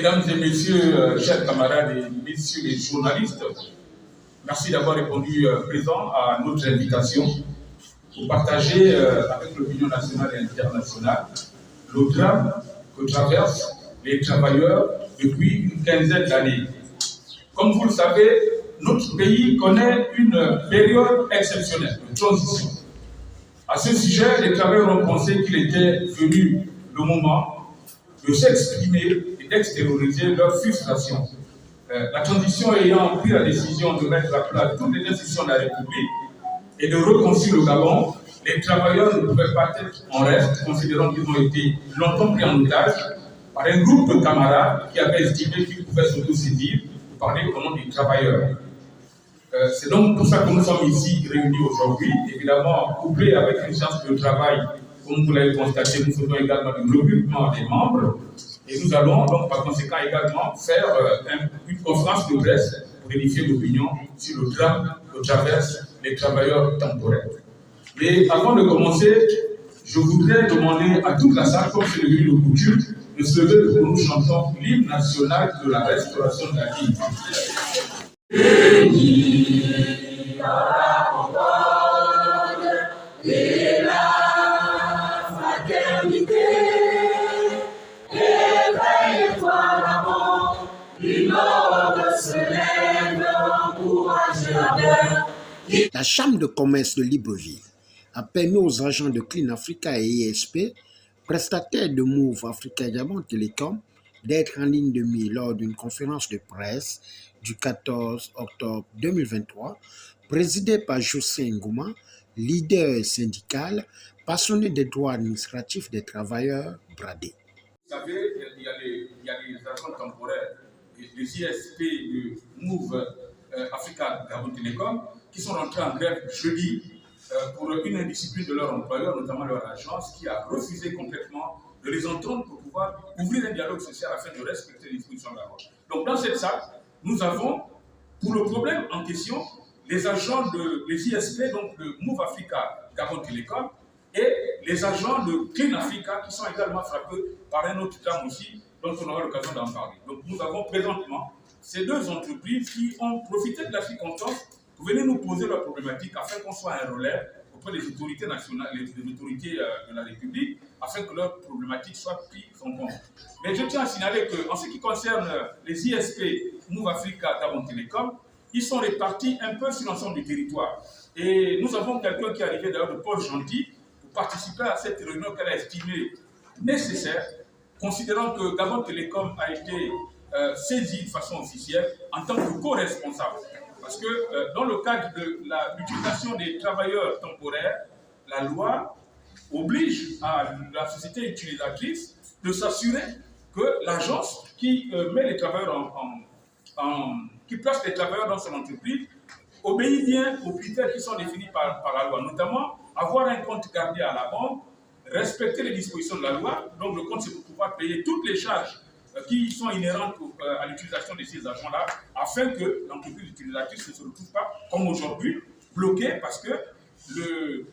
Mesdames et messieurs, chers camarades et messieurs les journalistes, merci d'avoir répondu présent à notre invitation pour partager avec l'opinion nationale et internationale le drame que traversent les travailleurs depuis une quinzaine d'années. Comme vous le savez, notre pays connaît une période exceptionnelle de transition. À ce sujet, les travailleurs ont pensé qu'il était venu le moment de s'exprimer et d'extérioriser leur frustration. La transition ayant pris la décision de mettre à plat toutes les institutions de la République et de reconstruire le Gabon, les travailleurs ne pouvaient pas être en reste, considérant qu'ils ont été longtemps pris en otage par un groupe de camarades qui avaient estimé qu'ils pouvaient s'autosaisir pour parler au nom des travailleurs. C'est donc pour ça que nous sommes ici réunis aujourd'hui, évidemment couplés avec une charge de travail, comme vous l'avez constaté, nous faisons également du regroupement des membres, et nous allons donc par conséquent également faire une conférence de presse pour édifier l'opinion sur le drame que traversent les travailleurs temporaires. Mais avant de commencer, je voudrais demander à toute la salle, comme c'est devenu le coutume, de se lever pour que nous chantons l'hymne national de la restauration de la vie. Béni la concorde et la fraternité, éveille-toi d'abord, l'ordre se lève, encourage la. La Chambre de commerce de Libreville a permis aux agents de Clean Africa et ISP, prestataires de Move Africa Gabon Télécom, d'être en ligne de mire lors d'une conférence de presse du 14 octobre 2023, présidée par José Ngouma, leader syndical, passionné des droits administratifs des travailleurs bradés. Vous savez, il y a les agents temporaires, les ISP de Move Africa Gabon Télécom, qui sont rentrés en grève jeudi pour une indiscipline de leur employeur, notamment leur agence, qui a refusé complètement de les entendre pour pouvoir ouvrir un dialogue social afin de respecter les dispositions de la loi. Donc dans cette salle, nous avons, pour le problème en question, les agents des ISP, donc de Move Africa Gabon Télécom, et les agents de Clean Africa qui sont également frappés par un autre drame aussi, dont on aura l'occasion d'en parler. Donc nous avons présentement ces deux entreprises qui ont profité de la circonstance pour venir nous poser leurs problématiques afin qu'on soit un relais auprès des autorités nationales, des autorités de la République, afin que leurs problématiques soient prises en compte. Mais je tiens à signaler qu'en ce qui concerne les ISP Move Africa Gabon Télécom, ils sont répartis un peu sur l'ensemble du territoire. Et nous avons quelqu'un qui est arrivé d'ailleurs de Port-Gentil pour participer à cette réunion qu'elle a estimée nécessaire, considérant que Gabon Télécom a été saisi de façon officielle en tant que co-responsable. Parce que dans le cadre de l'utilisation des travailleurs temporaires, la loi oblige à la société utilisatrice de s'assurer que l'agence qui met les travailleurs qui place les travailleurs dans son entreprise obéit bien aux critères qui sont définis par la loi, notamment avoir un compte gardé à la banque, respecter les dispositions de la loi. Donc le compte, c'est pour pouvoir payer toutes les charges qui sont inhérentes à l'utilisation de ces agents-là, afin que l'entreprise utilisatrice ne se retrouve pas, comme aujourd'hui, bloquée parce que le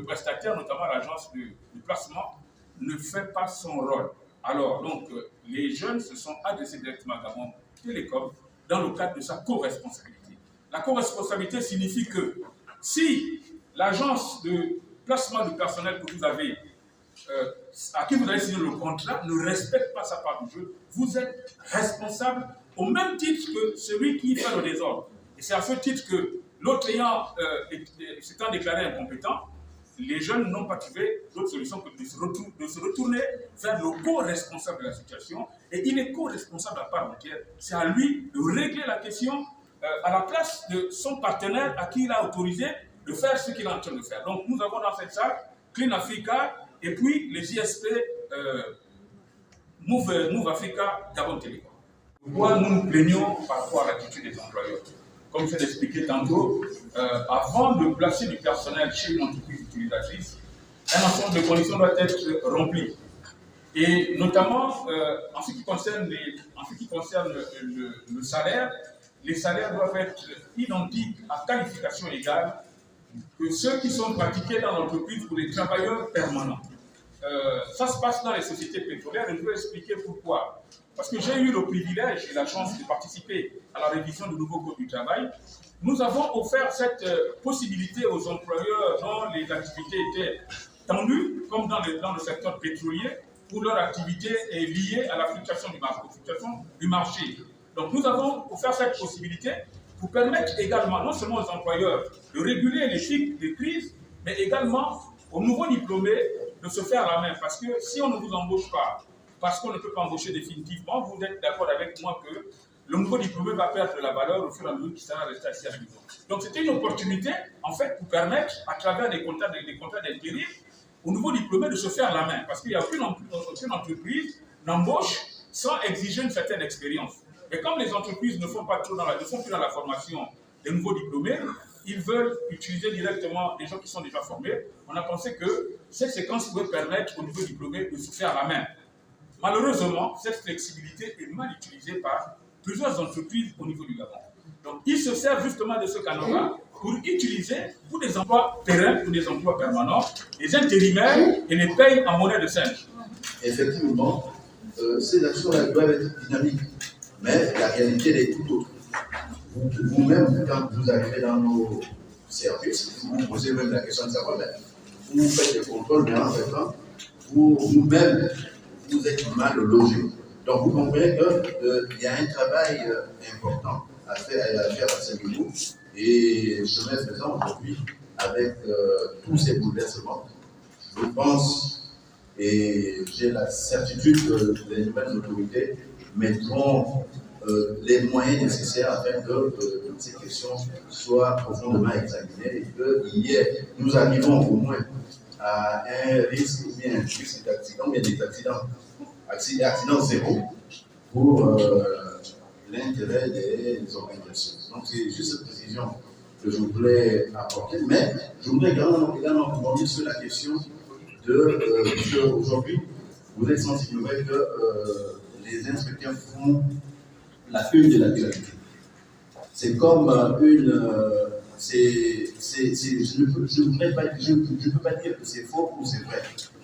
prestataire, notamment l'agence de placement, ne fait pas son rôle. Alors, donc, les jeunes se sont adressés directement à Gabon Télécom dans le cadre de sa co-responsabilité. La co-responsabilité signifie que si l'agence de placement du personnel que vous avez à qui vous avez signé le contrat ne respecte pas sa part du jeu, vous êtes responsable au même titre que celui qui fait le désordre. Et c'est à ce titre que l'autre s'étant déclaré incompétent, les jeunes n'ont pas trouvé d'autre solution que de se retourner vers le co-responsable de la situation. Et il est co-responsable à part entière. C'est à lui de régler la question à la place de son partenaire à qui il a autorisé de faire ce qu'il est en train de faire. Donc nous avons dans cette salle Clean Africa, et puis les ISP Move Africa Gabon Télécom. Pourquoi nous nous plaignons par rapport à l'attitude des employeurs? Comme je l'ai expliqué tantôt, avant de placer du personnel chez une entreprise utilisatrice, un ensemble de conditions doit être rempli. Et notamment, en ce qui concerne le salaire, les salaires doivent être identiques à qualification égale que ceux qui sont pratiqués dans l'entreprise pour les travailleurs permanents. Ça se passe dans les sociétés pétrolières et je vais expliquer pourquoi. parce que j'ai eu le privilège et la chance de participer à la révision du nouveau Code du travail, nous avons offert cette possibilité aux employeurs dont les activités étaient tendues, comme dans le secteur pétrolier, où leur activité est liée à la fluctuation du marché. Donc nous avons offert cette possibilité pour permettre également, non seulement aux employeurs de réguler les cycles de crise, mais également aux nouveaux diplômés de se faire la main. Parce que si on ne vous embauche pas, parce qu'on ne peut pas embaucher définitivement, vous êtes d'accord avec moi que le nouveau diplômé va perdre de la valeur au fur et à mesure qu'il sera resté assis à la maison. Donc c'était une opportunité, en fait, pour permettre, à travers des contrats d'intérim, aux nouveaux diplômés de se faire la main. Parce qu'il n'y a aucune entreprise n'embauche sans exiger une certaine expérience. Et comme les entreprises ne font plus dans la formation des nouveaux diplômés, ils veulent utiliser directement des gens qui sont déjà formés. On a pensé que cette séquence pouvait permettre aux nouveaux diplômés de se faire la main. Malheureusement, cette flexibilité est mal utilisée par plusieurs entreprises au niveau du Gabon. Donc, ils se servent justement de ce canal-là pour utiliser pour des emplois pérennes, pour des emplois permanents, les intérimaires et les payent en monnaie de singe. Effectivement, ces actions-là doivent être dynamiques, mais la réalité est tout autre. Vous-même, quand vous arrivez dans nos services, vous vous posez même la question de savoir, vous faites des contrôles, mais en fait, vous-même, vous êtes mal logé. Donc vous comprenez qu'il y a un travail important à faire à ce niveau. Et chemin faisant aujourd'hui, avec tous ces bouleversements, je pense et j'ai la certitude que les nouvelles autorités mettront les moyens nécessaires afin que toutes ces questions soient profondément examinées et que nous arrivons au moins à un risque ou bien un risque d'accident, bien des accidents zéro pour l'intérêt des organisations. Donc c'est juste cette précision que je voulais apporter, mais je voudrais également rebondir sur la question de aujourd'hui, vous êtes sensible que les inspecteurs font la une de l'actualité. C'est comme je ne peux pas dire que c'est faux ou c'est vrai,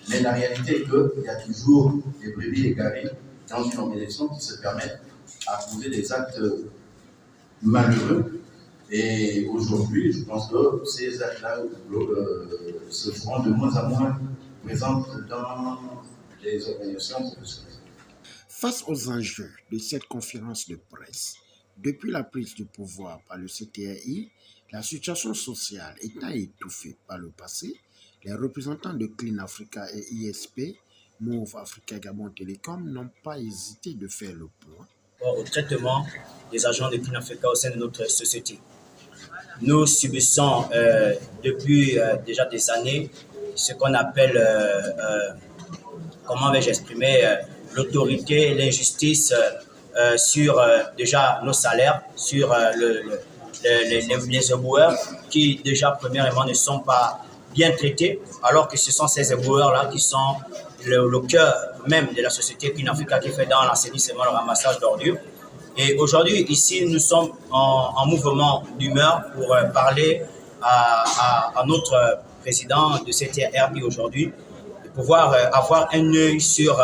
mais la réalité est qu'il y a toujours des brebis égarées dans une organisation qui se permettent à poser des actes malheureux. Et aujourd'hui, je pense que ces actes-là se feront de moins en moins présents dans les organisations professionnelles. Face aux enjeux de cette conférence de presse, depuis la prise du pouvoir par le CTRI, la situation sociale étant étouffée par le passé, les représentants de Clean Africa et ISP, Move Africa Gabon Telecom, n'ont pas hésité de faire le point au traitement des agents de Clean Africa au sein de notre société. Nous subissons depuis déjà des années ce qu'on appelle, comment vais-je exprimer, l'autorité, l'injustice sur déjà nos salaires, sur les éboueurs qui déjà premièrement ne sont pas bien traités, alors que ce sont ces éboueurs-là qui sont le cœur même de la société Clean Africa qui fait dans l'assainissement, le ramassage d'ordures. Et aujourd'hui, ici, nous sommes en mouvement d'humeur pour parler à notre président de CTRI aujourd'hui, de pouvoir avoir un œil sur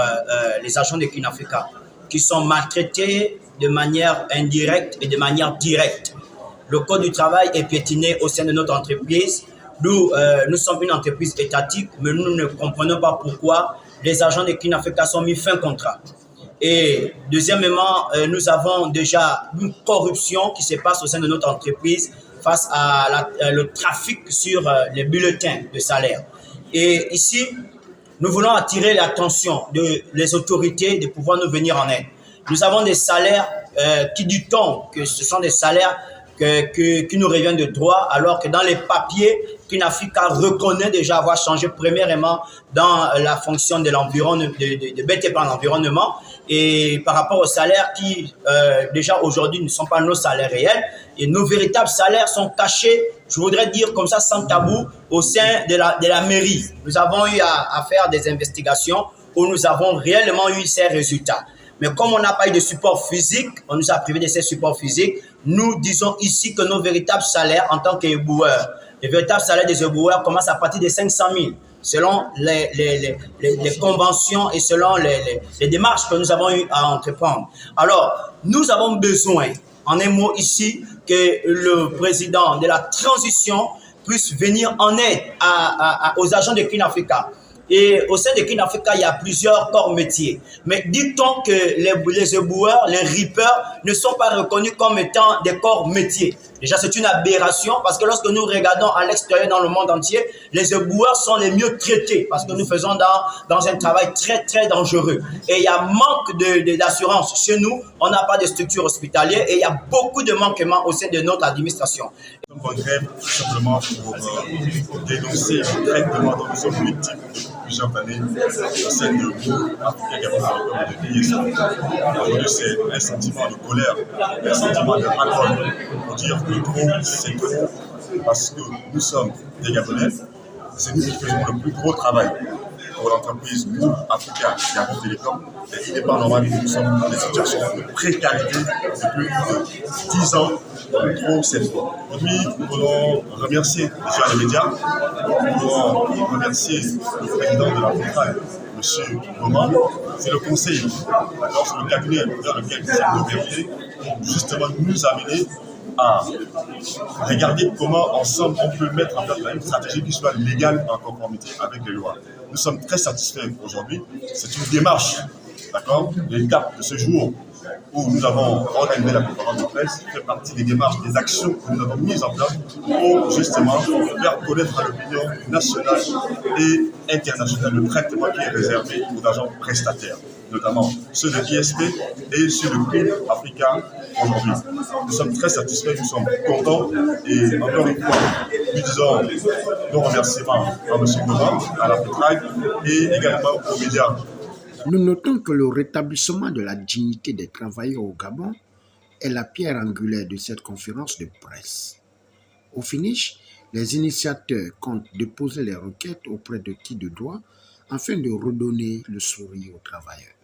les agents de Clean Africa qui sont maltraités de manière indirecte et de manière directe. Le code du travail est piétiné au sein de notre entreprise. Nous sommes une entreprise étatique, mais nous ne comprenons pas pourquoi les agents de Clean Africa sont mis fin contrat. Et deuxièmement, nous avons déjà une corruption qui se passe au sein de notre entreprise face à le trafic sur les bulletins de salaire. Et ici, nous voulons attirer l'attention des autorités de pouvoir nous venir en aide. Nous avons des salaires qui du temps que ce sont des salaires qui nous reviennent de droit, alors que dans les papiers, Clean Africa reconnaît déjà avoir changé premièrement dans la fonction de l'environnement, de BTP en environnement, et par rapport aux salaires qui déjà aujourd'hui ne sont pas nos salaires réels, et nos véritables salaires sont cachés, je voudrais dire comme ça sans tabou, au sein de la mairie. Nous avons eu à faire des investigations où nous avons réellement eu ces résultats. Mais comme on n'a pas eu de support physique, on nous a privé de ces supports physiques, nous disons ici que nos véritables salaires en tant qu'éboueurs, les véritables salaires des éboueurs commencent à partir de 500 000. selon les conventions et selon les démarches que nous avons eu à entreprendre. Alors, nous avons besoin, en un mot ici, que le président de la transition puisse venir en aide aux agents de Clean Africa. Et au sein de Clean Africa, il y a plusieurs corps métiers. Mais dit-on que les éboueurs, les reapers ne sont pas reconnus comme étant des corps métiers. Déjà, c'est une aberration parce que lorsque nous regardons à l'extérieur dans le monde entier, les éboueurs sont les mieux traités parce que nous faisons dans un travail très, très dangereux. Et il y a manque d'assurance. Chez nous, on n'a pas de structure hospitalière et il y a beaucoup de manquements au sein de notre administration. Nous sommes en grève tout simplement pour dénoncer le traitement dont nous sommes victimes depuis plusieurs années au sein de Africa Gabon de l'ISP. Aujourd'hui, c'est un sentiment de colère, un sentiment de ras-le-bol pour dire que trop, c'est trop, parce que nous sommes des Gabonais, c'est nous qui faisons le plus gros travail pour l'entreprise Move Africa Gabon Télécom. Et il n'est pas normal que nous sommes dans des situations de précarité depuis 10 ans. Trop, c'est trop. Aujourd'hui, nous voulons remercier déjà les médias, nous voulons remercier le président de la FETRAG, M. Goman, c'est le conseil, c'est le cabinet dans lequel nous sommes opérés, pour justement nous amener à regarder comment ensemble on peut mettre en place une stratégie qui soit légale en conformité avec les lois. Nous sommes très satisfaits aujourd'hui. C'est une démarche, d'accord? L'étape de ce jour où nous avons organisé la conférence de presse fait partie des démarches, des actions que nous avons mises en place pour justement faire connaître à l'opinion nationale et internationale le traitement qui est réservé aux agents prestataires, notamment ceux de l'ISP et ceux de Clean Africa aujourd'hui. Nous sommes très satisfaits, nous sommes contents et encore une fois, nous disons nos remerciements à M. Goman, à la FETRAG et également aux médias. Nous notons que le rétablissement de la dignité des travailleurs au Gabon est la pierre angulaire de cette conférence de presse. Au finish, les initiateurs comptent déposer les requêtes auprès de qui de droit afin de redonner le sourire aux travailleurs.